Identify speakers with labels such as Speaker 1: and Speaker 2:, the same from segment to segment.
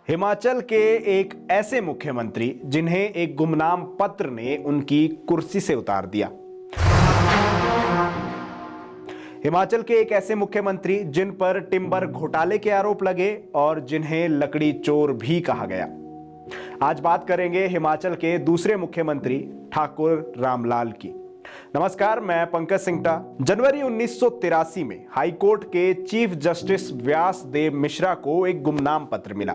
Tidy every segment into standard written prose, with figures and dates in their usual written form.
Speaker 1: हिमाचल के एक ऐसे मुख्यमंत्री जिन्हें एक गुमनाम पत्र ने उनकी कुर्सी से उतार दिया। हिमाचल के एक ऐसे मुख्यमंत्री जिन पर टिम्बर घोटाले के आरोप लगे और जिन्हें लकड़ी चोर भी कहा गया। आज बात करेंगे हिमाचल के दूसरे मुख्यमंत्री ठाकुर रामलाल की। नमस्कार, मैं पंकज सिंगटा। जनवरी 1983 में हाईकोर्ट के चीफ जस्टिस व्यासदेव मिश्रा को एक गुमनाम पत्र मिला।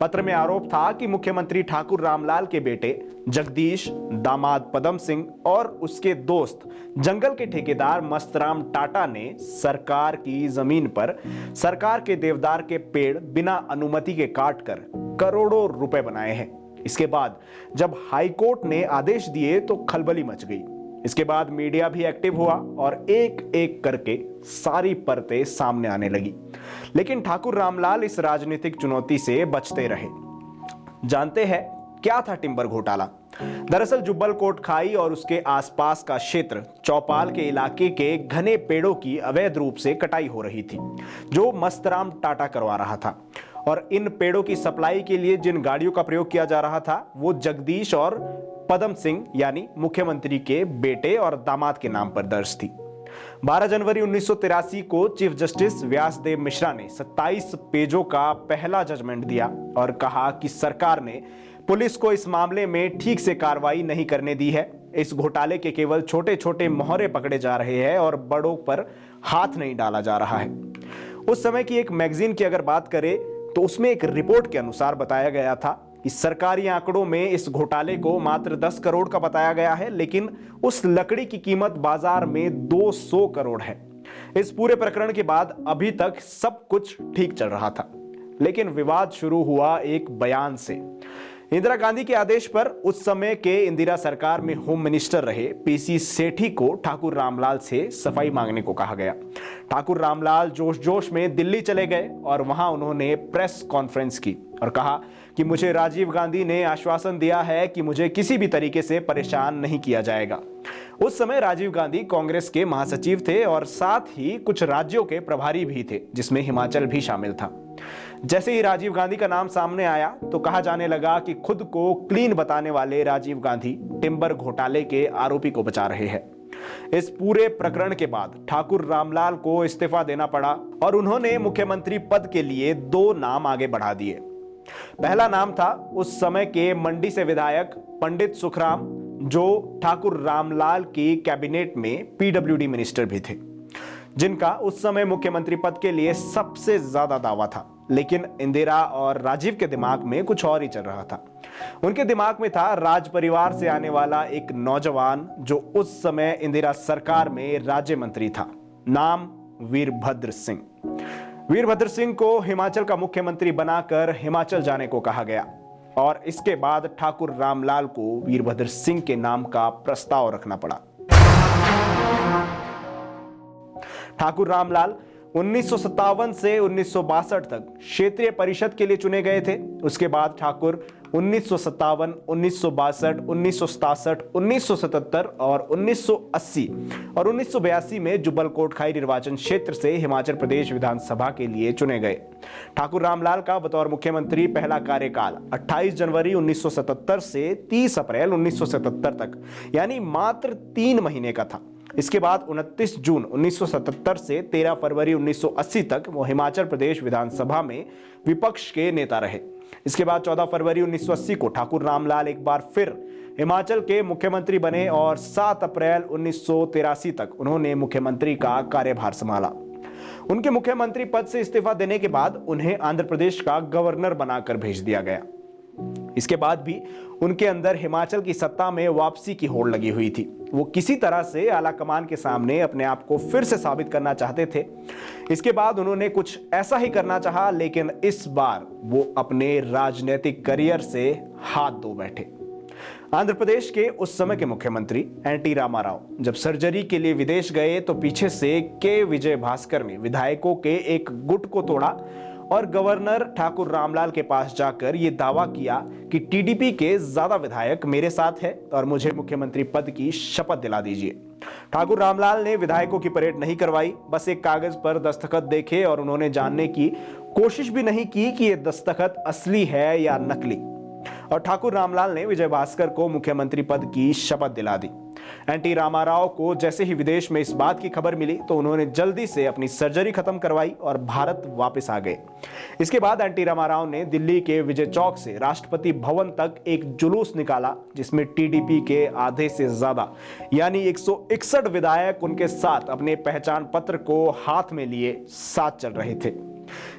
Speaker 1: पत्र में आरोप था कि मुख्यमंत्री ठाकुर रामलाल के बेटे जगदीश, दामाद पदम सिंह और उसके दोस्त जंगल के ठेकेदार मस्तराम टाटा ने सरकार की जमीन पर सरकार के देवदार के पेड़ बिना अनुमति के काटकर करोड़ों रुपए बनाए हैं। इसके बाद जब हाईकोर्ट ने आदेश दिए तो खलबली मच गई। इसके बाद मीडिया भी एक्टिव हुआ और एक एक करके सारी परतें सामने आने लगी, लेकिन ठाकुर रामलाल इस राजनीतिक चुनौती से बचते रहे। जानते हैं क्या था टिम्बर घोटाला? दरअसल जुब्बल कोटखाई और उसके आसपास का क्षेत्र चौपाल के इलाके के घने पेड़ों की अवैध रूप से कटाई हो रही थी, जो मस्तराम टाटा करवा रहा था। और इन पेड़ों की सप्लाई के लिए जिन गाड़ियों का प्रयोग किया जा रहा था वो जगदीश और पदम सिंह यानी मुख्यमंत्री के बेटे और दामाद के नाम पर दर्ज थी। 12 जनवरी 1983 को चीफ जस्टिस व्यासदेव मिश्रा ने 27 पेजों का पहला जजमेंट दिया और कहा कि सरकार ने पुलिस को इस मामले में ठीक से कार्रवाई नहीं करने दी है। इस घोटाले के केवल छोटे छोटे मोहरे पकड़े जा रहे हैं और बड़ों पर हाथ नहीं डाला जा रहा है। उस समय की एक मैगजीन की अगर बात करें तो उसमें एक रिपोर्ट के अनुसार बताया गया था कि सरकारी आंकड़ों में इस घोटाले को मात्र 10 करोड़ का बताया गया है, लेकिन उस लकड़ी की कीमत बाजार में 200 करोड़ है। इस पूरे प्रकरण के बाद अभी तक सब कुछ ठीक चल रहा था, लेकिन विवाद शुरू हुआ एक बयान से। इंदिरा गांधी के आदेश पर उस समय के इंदिरा सरकार में होम मिनिस्टर रहे पीसी सेठी को ठाकुर रामलाल से सफाई मांगने को कहा गया। ठाकुर रामलाल जोश जोश में दिल्ली चले गए और वहां उन्होंने प्रेस कॉन्फ्रेंस की और कहा कि मुझे राजीव गांधी ने आश्वासन दिया है कि मुझे किसी भी तरीके से परेशान नहीं किया जाएगा। उस समय राजीव गांधी कांग्रेस के महासचिव थे और साथ ही कुछ राज्यों के प्रभारी भी थे, जिसमें हिमाचल भी शामिल था। जैसे ही राजीव गांधी का नाम सामने आया तो कहा जाने लगा कि खुद को क्लीन बताने वाले राजीव गांधी टिम्बर घोटाले के आरोपी को बचा रहे हैं। इस पूरे प्रकरण के बाद ठाकुर रामलाल को इस्तीफा देना पड़ा और उन्होंने मुख्यमंत्री पद के लिए 2 नाम आगे बढ़ा दिए। पहला नाम था उस समय के मंडी से विधायक पंडित सुखराम, जो ठाकुर रामलाल की कैबिनेट में पीडब्ल्यूडी मिनिस्टर भी थे, जिनका उस समय मुख्यमंत्री पद के लिए सबसे ज्यादा दावा था। लेकिन इंदिरा और राजीव के दिमाग में कुछ और ही चल रहा था। उनके दिमाग में था राज परिवार से आने वाला एक नौजवान जो उस समय इंदिरा सरकार में राज्य मंत्री था, नाम वीरभद्र सिंह। वीरभद्र सिंह को हिमाचल का मुख्यमंत्री बनाकर हिमाचल जाने को कहा गया और इसके बाद ठाकुर रामलाल को वीरभद्र सिंह के नाम का प्रस्ताव रखना पड़ा। ठाकुर रामलाल 1957 से 1962 तक क्षेत्रीय परिषद के लिए चुने गए थे। उसके बाद ठाकुर 1957, 1962, 1967, 1977 और 1980 और 1982 में जुब्बल कोटखाई निर्वाचन क्षेत्र से हिमाचल प्रदेश विधानसभा के लिए चुने गए। ठाकुर रामलाल का बतौर मुख्यमंत्री पहला कार्यकाल 28 जनवरी 1977 से 30 अप्रैल 1977 तक, यानी मात्र 3 महीने का था। इसके बाद 29 जून 1977 से 13 फरवरी 1980 तक वो हिमाचल प्रदेश विधानसभा में विपक्ष के नेता रहे। इसके बाद 14 फरवरी 1980 को ठाकुर रामलाल एक बार फिर हिमाचल के मुख्यमंत्री बने और 7 अप्रैल 1983 तक उन्होंने मुख्यमंत्री का कार्यभार संभाला। उनके मुख्यमंत्री पद से इस्तीफा देने के बाद उन्हें आंध्र प्रदेश का गवर्नर बनाकर भेज दिया गया। इसके बाद भी उनके अंदर हिमाचल की सत्ता में वापसी की होड़ लगी हुई थी। वो किसी तरह से आलाकमान के सामने अपने आप को फिर से साबित करना चाहते थे। इसके बाद उन्होंने कुछ ऐसा ही करना चाहा, लेकिन इस बार वो अपने राजनीतिक करियर से हाथ धो बैठे। आंध्र प्रदेश के उस समय के मुख्यमंत्री एनटी रामाराव जब सर्जरी के लिए विदेश गए तो पीछे से के विजय भास्कर ने विधायकों के एक गुट को तोड़ा और गवर्नर ठाकुर रामलाल के पास जाकर यह दावा किया कि टीडीपी के ज्यादा विधायक मेरे साथ है और मुझे मुख्यमंत्री पद की शपथ दिला दीजिए। ठाकुर रामलाल ने विधायकों की परेड नहीं करवाई, बस एक कागज पर दस्तखत देखे और उन्होंने जानने की कोशिश भी नहीं की कि यह दस्तखत असली है या नकली। और ठाकुर रामलाल ने विजय भास्कर को मुख्यमंत्री पद की शपथ दिला दी। एनटी रामाराव को जैसे ही विदेश में इस बात की खबर मिली तो उन्होंने जल्दी से अपनी सर्जरी खत्म करवाई और भारत वापस आ गए। इसके बाद एनटी रामाराव ने दिल्ली के विजय चौक से राष्ट्रपति भवन तक एक जुलूस निकाला, जिसमें टीडीपी के आधे से ज्यादा यानी 161 विधायक उनके साथ अपने पहचान पत्र को हाथ में लिए साथ चल रहे थे।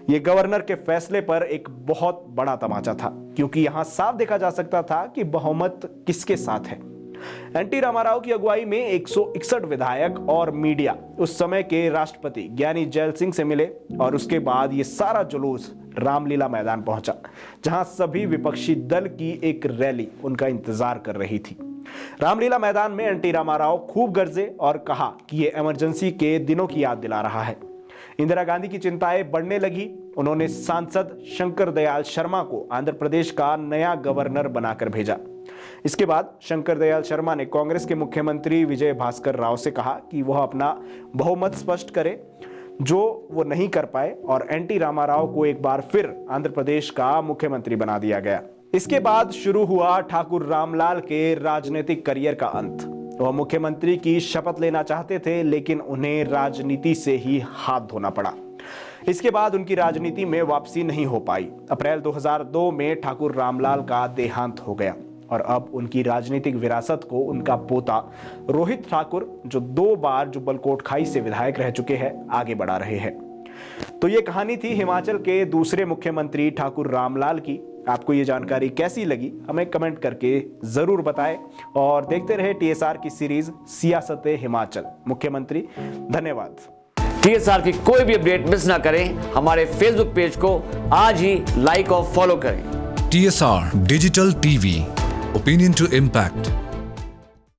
Speaker 1: यह गवर्नर के फैसले पर एक बहुत बड़ा तमाचा था, क्योंकि यहां साफ देखा जा सकता था कि बहुमत किसके साथ है। एनटी रामाराव की अगुवाई में 161 विधायक और मीडिया उस समय के राष्ट्रपति ज्ञानी जैल सिंह से मिले और उसके बाद यह सारा जुलूस रामलीला मैदान पहुंचा, जहां सभी विपक्षी दल की एक रैली उनका इंतजार कर रही थी। रामलीला मैदान में एनटी रामाराव खूब गरजे और कहा कि यह इमरजेंसी के दिनों की याद दिला रहा है। इंदिरा गांधी की चिंताएं बढ़ने लगी। उन्होंने सांसद शंकर दयाल शर्मा को आंध्र प्रदेश का नया गवर्नर बनाकर भेजा। इसके बाद शंकर दयाल शर्मा ने कांग्रेस के मुख्यमंत्री विजय भास्कर राव से कहा कि वह अपना बहुमत स्पष्ट करे, जो वो नहीं कर पाए, और एनटी रामाराव को एक बार फिर आंध्र प्रदेश का मुख्यमंत्री बना दिया गया। इसके बाद शुरू हुआ ठाकुर रामलाल के राजनीतिक करियर का अंत। वह मुख्यमंत्री की शपथ लेना चाहते थे, लेकिन उन्हें राजनीति से ही हाथ धोना पड़ा। इसके बाद उनकी राजनीति में वापसी नहीं हो पाई। अप्रैल 2002 में ठाकुर रामलाल का देहांत हो गया और अब उनकी राजनीतिक विरासत को उनका पोता रोहित ठाकुर, जो 2 बार जुब्बल खाई से विधायक रह चुके हैं, आगे बढ़ा रहे हैं। तो ये कहानी थी हिमाचल के दूसरे मुख्यमंत्री ठाकुर रामलाल की। आपको ये जानकारी कैसी लगी हमें कमेंट करके जरूर बताएं और देखते रहे टीएसआर की सीरीज सियासत हिमाचल मुख्यमंत्री। धन्यवाद।
Speaker 2: टीएसआर की कोई भी अपडेट मिस ना करें, हमारे फेसबुक पेज को आज ही लाइक और फॉलो करें।
Speaker 3: TSR Digital TV, opinion to impact.